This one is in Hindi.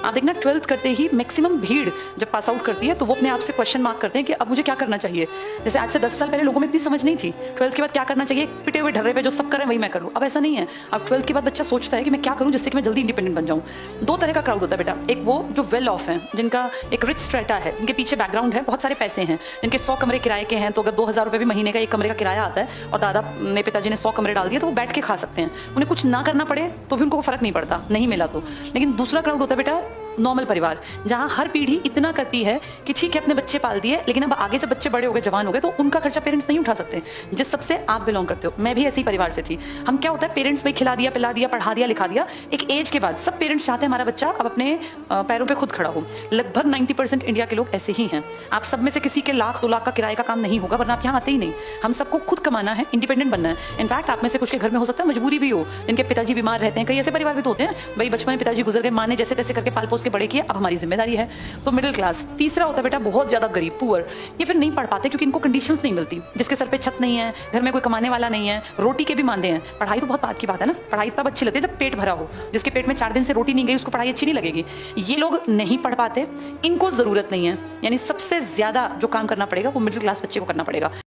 आप देखना 12th करते ही मैक्सिमम भीड़ जब पास आउट करती है तो वो अपने आप से क्वेश्चन मार्क करते हैं कि अब मुझे क्या करना चाहिए। जैसे आज से 10 साल पहले लोगों में इतनी समझ नहीं थी 12th के बाद क्या करना चाहिए, पिटे हुए ढर्रे पे जो सब कर रहे हैं वही मैं करूँ। अब ऐसा नहीं है, अब 12th के बाद बच्चा सोचता है कि मैं क्या करूँ जिससे कि मैं जल्दी इंडिपेंडेंट बन जाऊँ। दो तरह का क्राउड होता है बेटा, एक वो जो वेल ऑफ है, जिनका एक रिच स्ट्रेटा है, जिनके पीछे बैकग्राउंड है, बहुत सारे पैसे हैं, जिनके 100 कमरे किराए के हैं, तो अगर 2000 रुपये भी महीने का एक कमरे का किराया आता है और दादा ने पिताजी ने 100 कमरे डाल दिए तो वो बैठ के खा सकते हैं, उन्हें कुछ ना करना पड़े तो भी उनको फर्क नहीं पड़ता नहीं मिला तो। लेकिन दूसरा क्राउड होता है बेटा नॉर्मल परिवार, जहाँ हर पीढ़ी इतना करती है कि ठीक है अपने बच्चे पाल दिए, लेकिन अब आगे जब बच्चे बड़े हो गए जवान हो गए तो उनका खर्चा पेरेंट्स नहीं उठा सकते। जिस सबसे आप बिलोंग करते हो, मैं भी ऐसी परिवार से थी। हम क्या होता है पेरेंट्स वही खिला दिया पिला दिया पढ़ा दिया लिखा दिया, एक एज के बाद सब पेरेंट्स चाहते हैं हमारा बच्चा अब अपने पैरों पर खुद खड़ा हो। लगभग 90% इंडिया के लोग ऐसे ही हैं। आप सब में से किसी के 1,00,000-2 लाख का किराए का काम नहीं होगा, वरना आप यहाँ आते ही नहीं। हम सबको खुद कमाना है, इंडिपेंडेंट बनना है। इनफैक्ट आप में से कुछ के घर में हो सकता है मजबूरी भी हो, जिनके पिताजी बीमार रहते हैं। कई ऐसे परिवार भी तो होते हैं भाई बचपन में पिताजी गुजर गए, माँ ने जैसे तैसे करके पाल पोस के बड़े किए, अब हमारी जिम्मेदारी है। तो मिडिल क्लास। तीसरा होता है बेटा बहुत ज्यादा गरीब पुअर, ये फिर नहीं पढ़ पाते क्योंकि इनको कंडीशंस नहीं मिलती, जिसके सर पे छत नहीं है, घर में कोई कमाने वाला नहीं है, रोटी के भी मानते हैं। पढ़ाई तो बहुत बात की बात है ना, पढ़ाई तब अच्छी लगती है जब पेट भरा हो। जिसके पेट में 4 दिन से रोटी नहीं गई उसको पढ़ाई अच्छी नहीं लगेगी। ये लोग नहीं पढ़ पाते, इनको जरूरत नहीं है। यानी सबसे ज्यादा जो काम करना पड़ेगा वो मिडिल क्लास बच्चे को करना पड़ेगा।